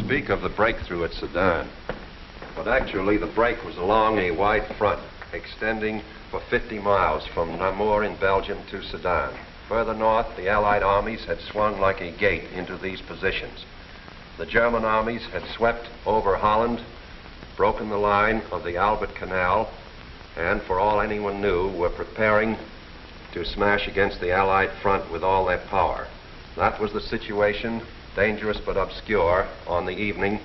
speak of the breakthrough at Sedan, but actually the break was along a wide front, extending for 50 miles from Namur in Belgium to Sedan. Further north, the Allied armies had swung like a gate into these positions. The German armies had swept over Holland, broken the line of the Albert Canal, and for all anyone knew, were preparing to smash against the Allied front with all their power. That was the situation, dangerous but obscure, on the evening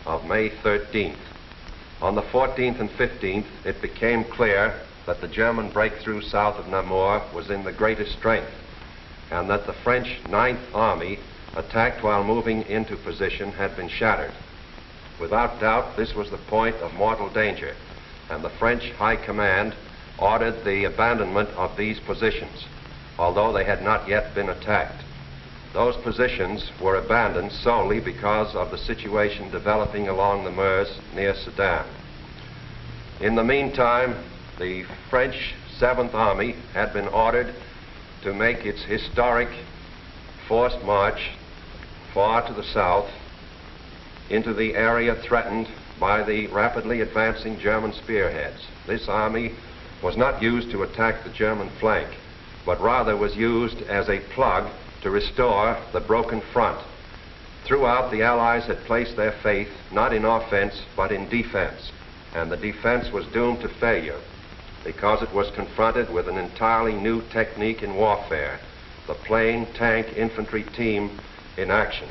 of May 13th. On the 14th and 15th, it became clear that the German breakthrough south of Namur was in the greatest strength, and that the French 9th Army, attacked while moving into position, had been shattered. Without doubt, this was the point of mortal danger, and the French High Command ordered the abandonment of these positions, although they had not yet been attacked. Those positions were abandoned solely because of the situation developing along the Meuse near Sedan. In the meantime, the French 7th Army had been ordered to make its historic forced march far to the south into the area threatened by the rapidly advancing German spearheads. This army was not used to attack the German flank, but rather was used as a plug to restore the broken front. Throughout, the Allies had placed their faith not in offense, but in defense, and the defense was doomed to failure because it was confronted with an entirely new technique in warfare, the plain tank infantry team in action.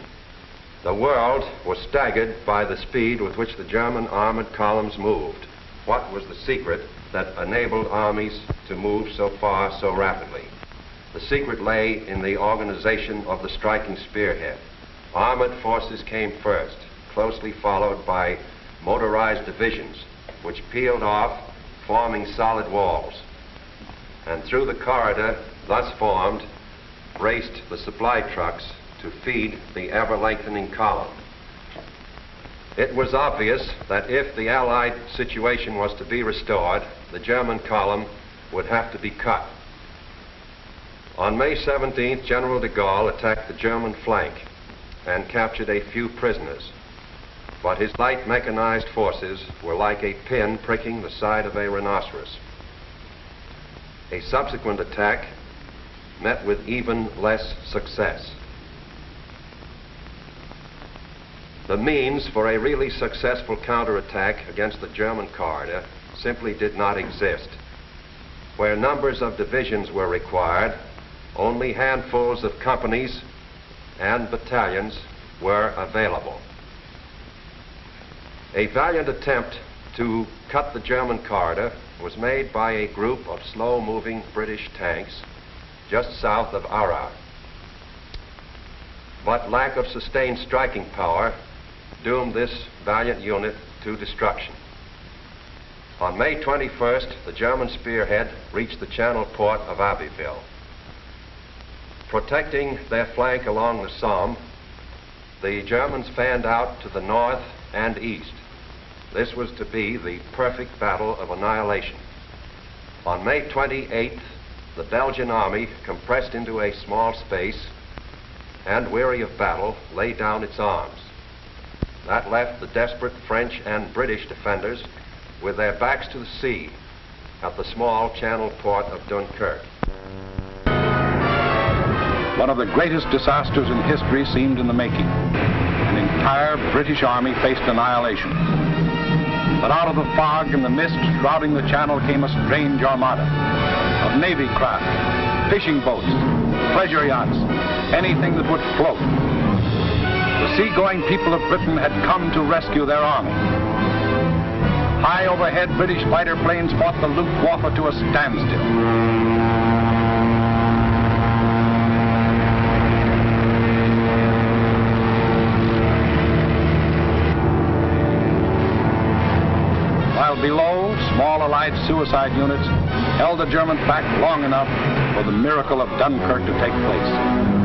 The world was staggered by the speed with which the German armored columns moved. What was the secret that enabled armies to move so far so rapidly? The secret lay in the organization of the striking spearhead. Armored forces came first, closely followed by motorized divisions, which peeled off, forming solid walls. And through the corridor thus formed, raced the supply trucks to feed the ever-lengthening column. It was obvious that if the Allied situation was to be restored, the German column would have to be cut. On May 17th, General de Gaulle attacked the German flank and captured a few prisoners. But his light mechanized forces were like a pin pricking the side of a rhinoceros. A subsequent attack met with even less success. The means for a really successful counterattack against the German corridor simply did not exist. Where numbers of divisions were required, only handfuls of companies and battalions were available. A valiant attempt to cut the German corridor was made by a group of slow-moving British tanks just south of Arras. But lack of sustained striking power doomed this valiant unit to destruction. On May 21st, the German spearhead reached the channel port of Abbeville. Protecting their flank along the Somme, the Germans fanned out to the north and east. This was to be the perfect battle of annihilation. On May 28th, the Belgian army, compressed into a small space and weary of battle, laid down its arms. That left the desperate French and British defenders with their backs to the sea at the small channel port of Dunkirk. One of the greatest disasters in history seemed in the making. An entire British army faced annihilation. But out of the fog and the mist shrouding the channel came a strange armada of navy craft, fishing boats, pleasure yachts, anything that would float. The seagoing people of Britain had come to rescue their army. High overhead, British fighter planes fought the Luftwaffe to a standstill. While below, small Allied suicide units held the Germans back long enough for the miracle of Dunkirk to take place.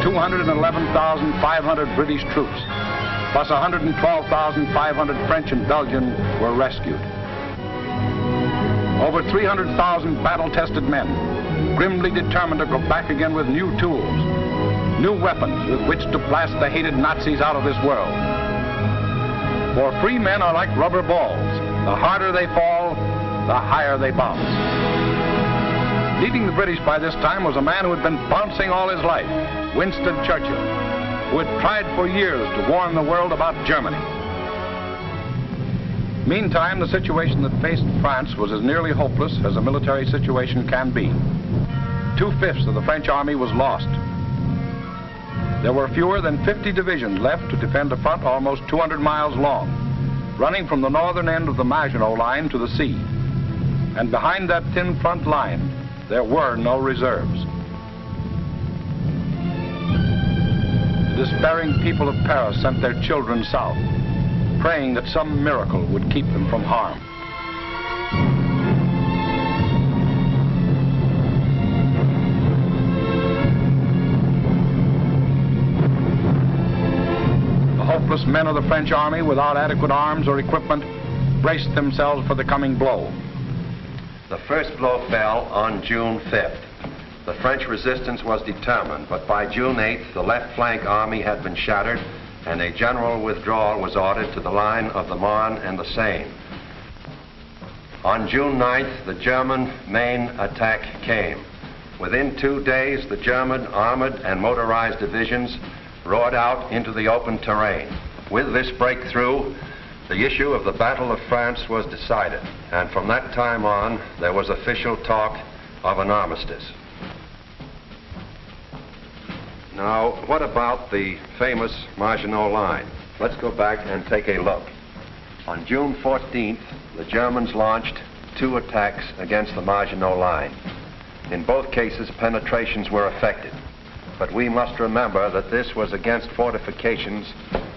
$211,500 British troops plus 112,500 French and Belgian were rescued. Over 300,000 battle-tested men, grimly determined to go back again with new tools, new weapons with which to blast the hated Nazis out of this world. For free men are like rubber balls. The harder they fall, the higher they bounce. Leading the British by this time was a man who had been bouncing all his life, Winston Churchill, who had tried for years to warn the world about Germany. Meantime, the situation that faced France was as nearly hopeless as a military situation can be. 2/5 of the French army was lost. There were fewer than 50 divisions left to defend a front almost 200 miles long, running from the northern end of the Maginot Line to the sea. And behind that thin front line, there were no reserves. The despairing people of Paris sent their children south, praying that some miracle would keep them from harm. The hopeless men of the French army, without adequate arms or equipment, braced themselves for the coming blow. The first blow fell on June 5th. The French resistance was determined, but by June 8th, the left flank army had been shattered, and a general withdrawal was ordered to the line of the Marne and the Seine. On June 9th, the German main attack came. Within 2 days, the German armored and motorized divisions roared out into the open terrain. With this breakthrough, the issue of the Battle of France was decided, and from that time on, there was official talk of an armistice. Now, what about the famous Maginot Line? Let's go back and take a look. On June 14th, the Germans launched 2 attacks against the Maginot Line. In both cases, penetrations were effected. But we must remember that this was against fortifications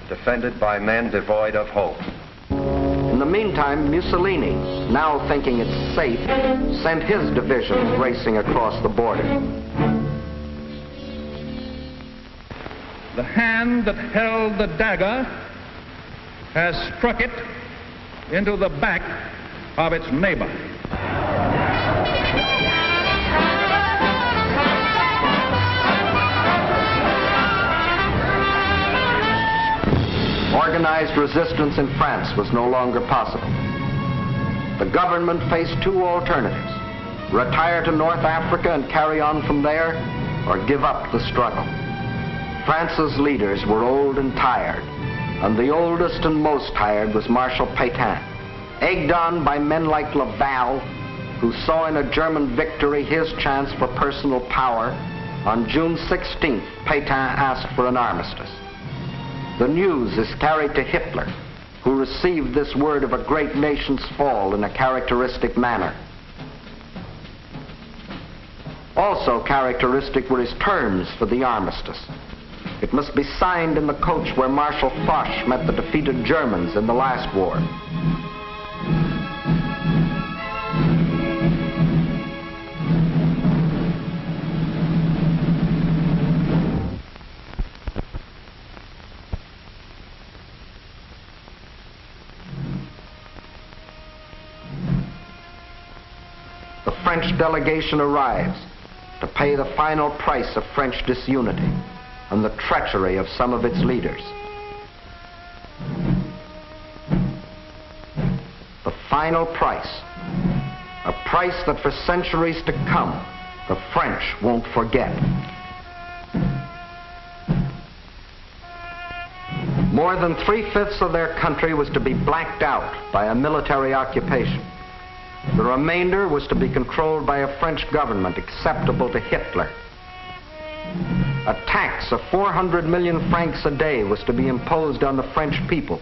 defended by men devoid of hope. In the meantime, Mussolini, now thinking it's safe, sent his division racing across the border. The hand that held the dagger has struck it into the back of its neighbor. Organized resistance in France was no longer possible. The government faced 2 alternatives: retire to North Africa and carry on from there, or give up the struggle. France's leaders were old and tired, and the oldest and most tired was Marshal Pétain. Egged on by men like Laval, who saw in a German victory his chance for personal power, on June 16th, Pétain asked for an armistice. The news is carried to Hitler, who received this word of a great nation's fall in a characteristic manner. Also characteristic were his terms for the armistice. It must be signed in the coach where Marshal Foch met the defeated Germans in the last war. The French delegation arrives to pay the final price of French disunity and the treachery of some of its leaders. The final price, a price that for centuries to come, the French won't forget. More than 3/5 of their country was to be blacked out by a military occupation. The remainder was to be controlled by a French government acceptable to Hitler. A tax of 400 million francs a day was to be imposed on the French people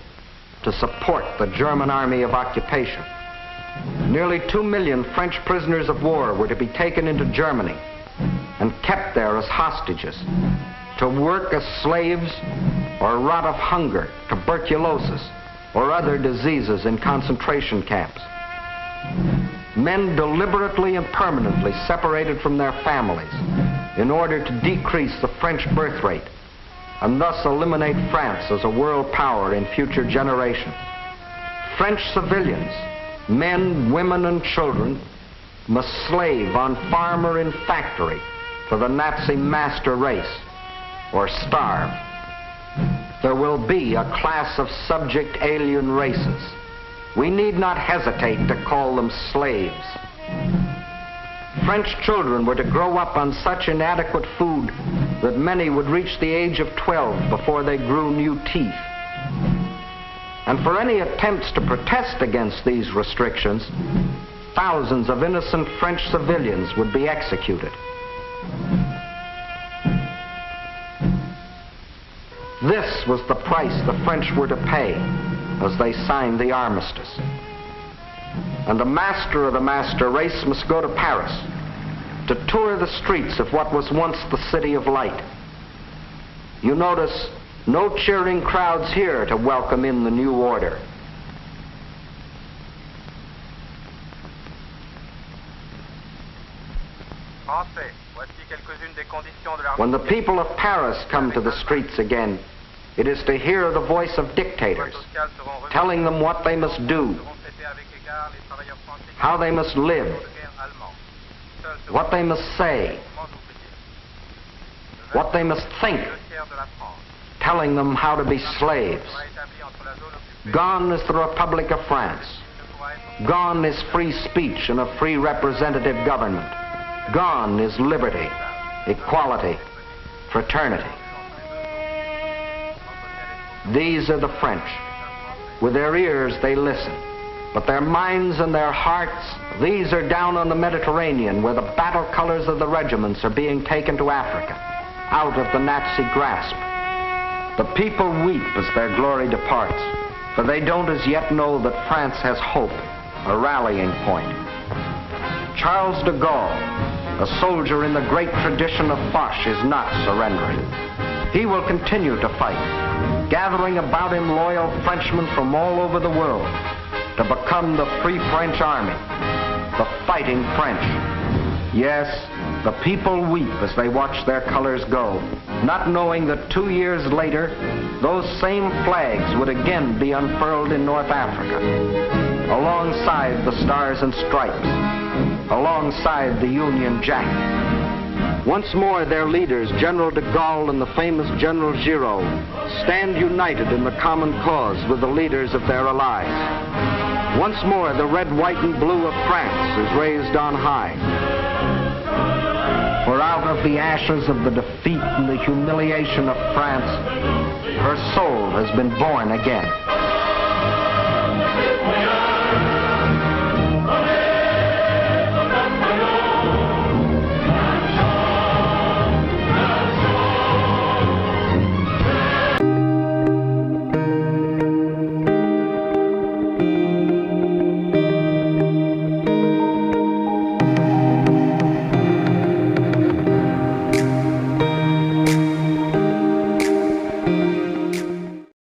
to support the German army of occupation. Nearly 2 million French prisoners of war were to be taken into Germany and kept there as hostages, to work as slaves or rot of hunger, tuberculosis, or other diseases in concentration camps. Men deliberately and permanently separated from their families in order to decrease the French birth rate and thus eliminate France as a world power in future generations. French civilians, men, women, and children, must slave on farm or in factory for the Nazi master race, or starve. There will be a class of subject alien races. We need not hesitate to call them slaves. French children were to grow up on such inadequate food that many would reach the age of 12 before they grew new teeth. And for any attempts to protest against these restrictions, thousands of innocent French civilians would be executed. This was the price the French were to pay as they signed the armistice. And the master of the master race must go to Paris to tour the streets of what was once the City of Light. You notice no cheering crowds here to welcome in the new order. When the people of Paris come to the streets again, it is to hear the voice of dictators telling them what they must do, how they must live, what they must say, what they must think, telling them how to be slaves. Gone is the Republic of France. Gone is free speech and a free representative government. Gone is liberty, equality, fraternity. These are the French. With their ears they listen, but their minds and their hearts, these are down on the Mediterranean where the battle colors of the regiments are being taken to Africa, out of the Nazi grasp. The people weep as their glory departs, for they don't as yet know that France has hope, a rallying point. Charles de Gaulle, a soldier in the great tradition of Foch, is not surrendering. He will continue to fight, gathering about him loyal Frenchmen from all over the world to become the Free French Army, the Fighting French. Yes, the people weep as they watch their colors go, not knowing that 2 years later, those same flags would again be unfurled in North Africa, alongside the Stars and Stripes, alongside the Union Jack. Once more, their leaders, General de Gaulle and the famous General Giraud, stand united in the common cause with the leaders of their allies. Once more, the red, white, and blue of France is raised on high. For out of the ashes of the defeat and the humiliation of France, her soul has been born again.